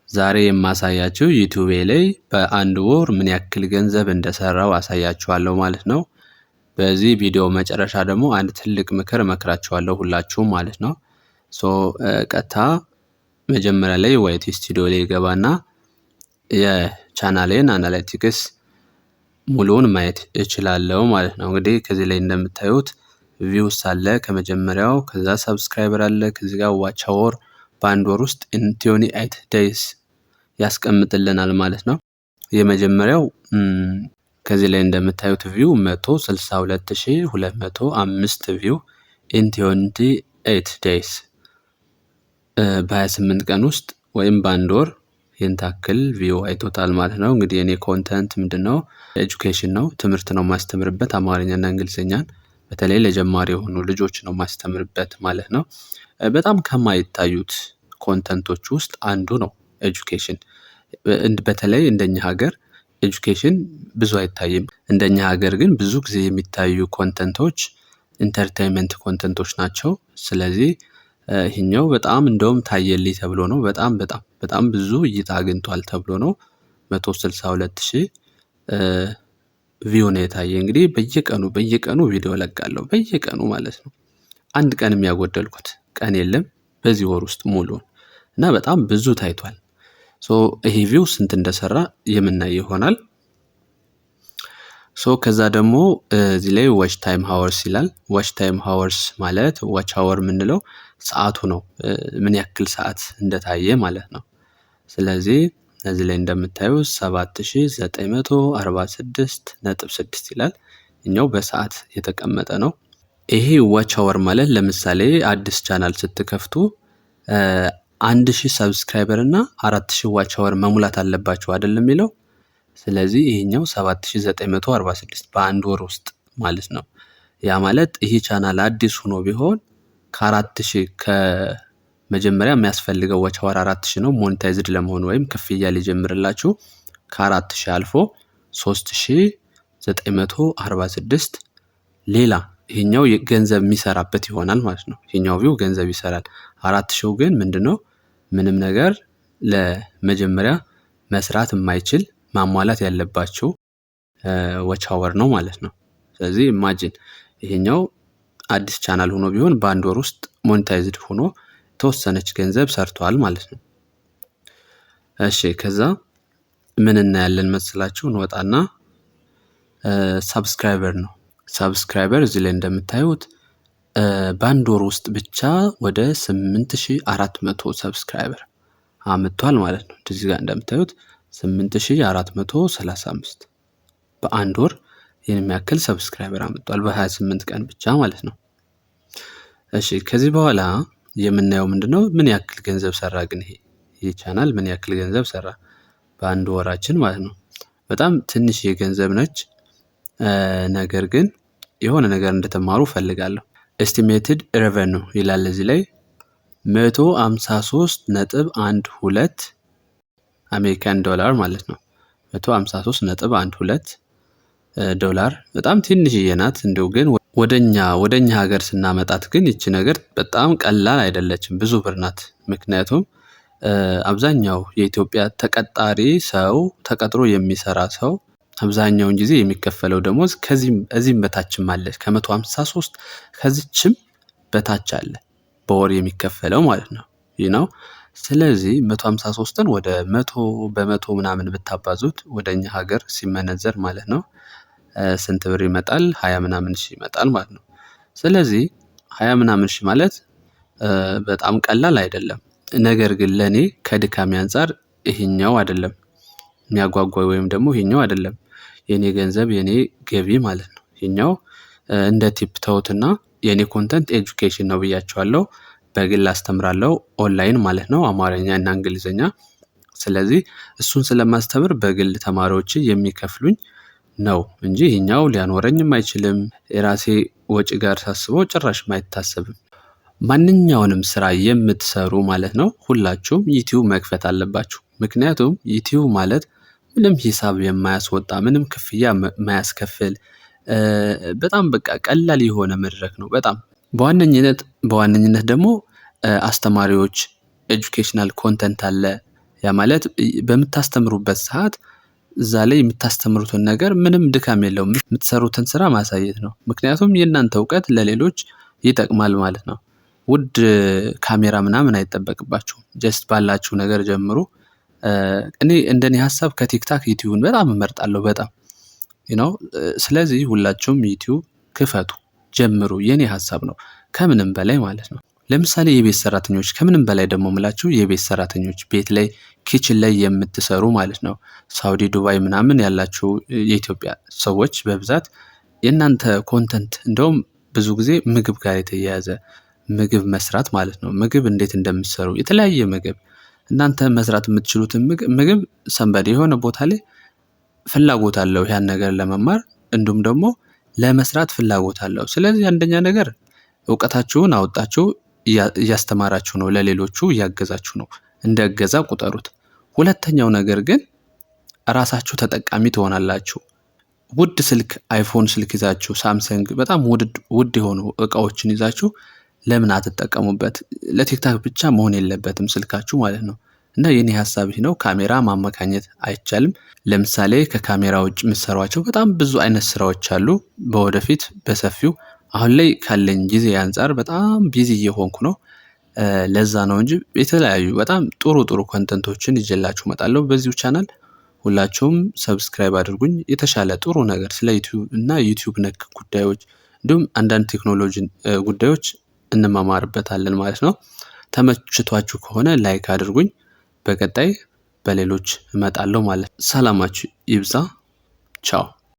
ዛሬ የማሳያችሁ ዩቲዩቤ ላይ በአንድ ወር ምን ያክል ገንዘብ እንደሰራው አሳያችኋለሁ ማለት ነው። በዚህ ቪዲዮ መጨረሻ ደግሞ አንድ ትልቅ ምክር እመክራችኋለሁ ሁላችሁም ማለት ነው። ቀጥታ መጀመሪያ ላይ ዋይቲ ስቱዲዮ ላይ ገባና የቻናሌን አናላይቲክስ ሙሉውን ማየት እችላለሁ ማለት ነው። እንግዲህ ከዚህ ላይ እንደምታዩት ቪውስ አለ ከመጀመሪያው፣ ከዛ ሰብስክራይበር አለ፣ ከዚህ ጋር ዋች አወር በአንድ ወር ውስጥ 28 ዴይስ ያስቀምጥልናል ማለት ነው። የመጀመሪያው ከዚህ ላይ እንደምታዩት ቪው 162205 ቪው ኢን 28 ዴይስ በ28 ቀን ውስጥ ወይም በአንድ ወር ይህን ታክል ቪው አይቶታል ማለት ነው። እንግዲህ የኔ ኮንተንት ምንድነው? ኤጁኬሽን ነው፣ ትምህርት ነው ማስተምርበት፣ አማርኛና እንግሊዝኛን በተለይ ለጀማሪ የሆኑ ልጆች ነው ማስተምርበት ማለት ነው። በጣም ከማይታዩት ኮንተንቶች ውስጥ አንዱ ነው ኤጁኬሽን። በተለይ እንደኛ ሀገር ኤጁኬሽን ብዙ አይታይም። እንደኛ ሀገር ግን ብዙ ጊዜ የሚታዩ ኮንተንቶች ኢንተርቴይንመንት ኮንተንቶች ናቸው። ስለዚህ ይሄኛው በጣም እንደውም ታየልኝ ተብሎ ነው በጣም ብዙ እይታ አግኝቷል ተብሎ ነው 162000 ቪው ነው የታየ። እንግዲህ በየቀኑ ቪዲዮ እለቃለሁ በየቀኑ ማለት ነው። አንድ ቀን የሚያጎደልኩት ቀን የለም በዚህ ወር ውስጥ ሙሉውን እና በጣም ብዙ ታይቷል። ይሄ ቪው ስንት እንደሰራ የምናይ ይሆናል። ከዛ ደግሞ እዚህ ላይ ዋች ታይም ሃወርስ ይላል። ዋች ታይም ሃወርስ ማለት ዋች ሃወር የምንለው ሰዓቱ ነው፣ ምን ያክል ሰዓት እንደታየ ማለት ነው። ስለዚህ እዚህ ላይ እንደምታዩት 7946.6 ይላል። እኛው በሰዓት የተቀመጠ ነው። ይሄ ዋች ሃወር ማለት ለምሳሌ አዲስ ቻናል ስትከፍቱ 1000 ሰብስክራይበር እና 4000 ዋች ሃወር መሙላት አለባችሁ አይደለም የሚለው። ስለዚህ ይሄኛው 7946 በአንድ ወር ውስጥ ማለት ነው። ያ ማለት ይሄ ቻናል አዲስ ሆኖ ቢሆን ከ4000 ከመጀመሪያ የሚያስፈልገው ዋች ሃወር 4000 ነው ሞኔታይዝድ ለመሆን ወይም ክፍያ ሊጀምርላችሁ። ከ4000 አልፎ 3946 ሌላ ይሄኛው ገንዘብ የሚሰራበት ይሆናል ማለት ነው። ይሄኛው ቪው ገንዘብ ይሰራል። 4000 ግን ምንድነው ምንም ነገር ለመጀመሪያ መስራት የማይችል ማሟላት ያለባችሁ ዋች ሃወር ነው ማለት ነው። ስለዚህ ኢማጂን ይሄኛው አዲስ ቻናል ሆኖ ቢሆን በአንድ ወር ውስጥ ሞኔታይዝድ ሆኖ ተወሰነች ገንዘብ ሰርቷል ማለት ነው። እሺ ከዛ ምን እናያለን መስላችሁ? እንወጣና ሰብስክራይበር ነው። ሰብስክራይበር እዚህ ላይ እንደምታዩት በአንድ ወር ውስጥ ብቻ ወደ 8400 ሰብስክራይበር አምጥቷል ማለት ነው። እዚህ ጋር እንደምታዩት 8435 በአንድ ወር ይህን የሚያክል ሰብስክራይበር አምጥቷል በ28 ቀን ብቻ ማለት ነው። እሺ ከዚህ በኋላ የምናየው ምንድነው? ምን ያክል ገንዘብ ሰራ ግን ይሄ ቻናል ምን ያክል ገንዘብ ሰራ በአንድ ወራችን ማለት ነው። በጣም ትንሽ የገንዘብ ነች። ነገር ግን የሆነ ነገር እንድትማሩ ፈልጋለሁ። ኤስቲሜትድ ሬቨኒው ይላል እዚህ ላይ 153.12 አሜሪካን ዶላር ማለት ነው። 153.12 ዶላር በጣም ትንሽዬ ናት። እንደው ግን ወደኛ ሀገር ስናመጣት ግን ይቺ ነገር በጣም ቀላል አይደለችም፣ ብዙ ብር ናት። ምክንያቱም አብዛኛው የኢትዮጵያ ተቀጣሪ ሰው ተቀጥሮ የሚሰራ ሰው አብዛኛውን ጊዜ የሚከፈለው ደሞዝ እዚህም በታችም አለ፣ ከ153 ከዚችም በታች አለ በወር የሚከፈለው ማለት ነው። ነው ስለዚህ 153ን ወደ 100 ምናምን ብታባዙት ወደኛ ሀገር ሲመነዘር ማለት ነው ስንት ብር ይመጣል? 20 ምናምን ሺህ ይመጣል ማለት ነው። ስለዚህ 20 ምናምን ሺህ ማለት በጣም ቀላል አይደለም። ነገር ግን ለኔ ከድካሜ አንፃር ይሄኛው አይደለም የሚያጓጓው፣ ወይም ደግሞ ይሄኛው አይደለም የኔ ገንዘብ የኔ ገቢ ማለት ነው። ይሄኛው እንደ ቲፕ ተውትና የኔ ኮንተንት ኤጁኬሽን ነው ብያቸዋለሁ። በግል አስተምራለሁ ኦንላይን ማለት ነው፣ አማርኛ እና እንግሊዝኛ። ስለዚህ እሱን ስለማስተምር በግል ተማሪዎች የሚከፍሉኝ ነው እንጂ ይሄኛው ሊያኖረኝም አይችልም። የራሴ ወጪ ጋር ሳስበው ጭራሽ ማይታሰብም። ማንኛውንም ስራ የምትሰሩ ማለት ነው ሁላችሁም ዩቲዩብ መክፈት አለባችሁ። ምክንያቱም ዩቲዩብ ማለት ምንም ሂሳብ የማያስወጣ ምንም ክፍያ የማያስከፍል በጣም በቃ ቀላል የሆነ መድረክ ነው። በጣም በዋነኝነት ደግሞ አስተማሪዎች ኤጁኬሽናል ኮንተንት አለ፣ ያ ማለት በምታስተምሩበት ሰዓት እዛ ላይ የምታስተምሩትን ነገር ምንም ድካም የለውም። የምትሰሩትን ስራ ማሳየት ነው። ምክንያቱም የእናንተ እውቀት ለሌሎች ይጠቅማል ማለት ነው። ውድ ካሜራ ምናምን አይጠበቅባችሁም። ጀስት ባላችሁ ነገር ጀምሩ። እኔ እንደኔ ሀሳብ ከቲክታክ ዩቲዩብን በጣም እመርጣለሁ በጣም ስለዚህ ሁላችሁም ዩቲዩብ ክፈቱ፣ ጀምሩ። የኔ ሀሳብ ነው ከምንም በላይ ማለት ነው። ለምሳሌ የቤት ሰራተኞች ከምንም በላይ ደግሞ ምላችሁ የቤት ሰራተኞች ቤት ላይ ኪችን ላይ የምትሰሩ ማለት ነው። ሳውዲ፣ ዱባይ ምናምን ያላችሁ የኢትዮጵያ ሰዎች በብዛት የእናንተ ኮንተንት እንደውም ብዙ ጊዜ ምግብ ጋር የተያያዘ ምግብ መስራት ማለት ነው። ምግብ እንዴት እንደምትሰሩ የተለያየ ምግብ እናንተ መስራት የምትችሉትን ምግብ ሰንበዴ የሆነ ቦታ ላይ ፍላጎት አለው ያን ነገር ለመማር እንዲሁም ደግሞ ለመስራት ፍላጎት አለው። ስለዚህ አንደኛ ነገር እውቀታችሁን አውጣችሁ እያስተማራችሁ ነው፣ ለሌሎቹ እያገዛችሁ ነው። እንደ እገዛ ቁጠሩት። ሁለተኛው ነገር ግን ራሳችሁ ተጠቃሚ ትሆናላችሁ። ውድ ስልክ አይፎን ስልክ ይዛችሁ ሳምሰንግ በጣም ውድ የሆኑ እቃዎችን ይዛችሁ ለምን አትጠቀሙበት? ለቲክታክ ብቻ መሆን የለበትም ስልካችሁ ማለት ነው። እና የኔ ሀሳብ ይህ ነው። ካሜራ ማመካኘት አይቻልም። ለምሳሌ ከካሜራ ውጭ የምትሰሯቸው በጣም ብዙ አይነት ስራዎች አሉ። በወደፊት በሰፊው አሁን ላይ ካለኝ ጊዜ አንፃር በጣም ቢዚ እየሆንኩ ነው። ለዛ ነው እንጂ የተለያዩ በጣም ጥሩ ኮንተንቶችን ይዤላችሁ እመጣለሁ በዚሁ ቻናል። ሁላችሁም ሰብስክራይብ አድርጉኝ። የተሻለ ጥሩ ነገር ስለ ዩቲዩብ እና ዩቲዩብ ነክ ጉዳዮች እንዲሁም አንዳንድ ቴክኖሎጂ ጉዳዮች እንማማርበታለን ማለት ነው። ተመችቷችሁ ከሆነ ላይክ አድርጉኝ። በቀጣይ በሌሎች እመጣለሁ ማለት ነው። ሰላማችሁ ይብዛ። ቻው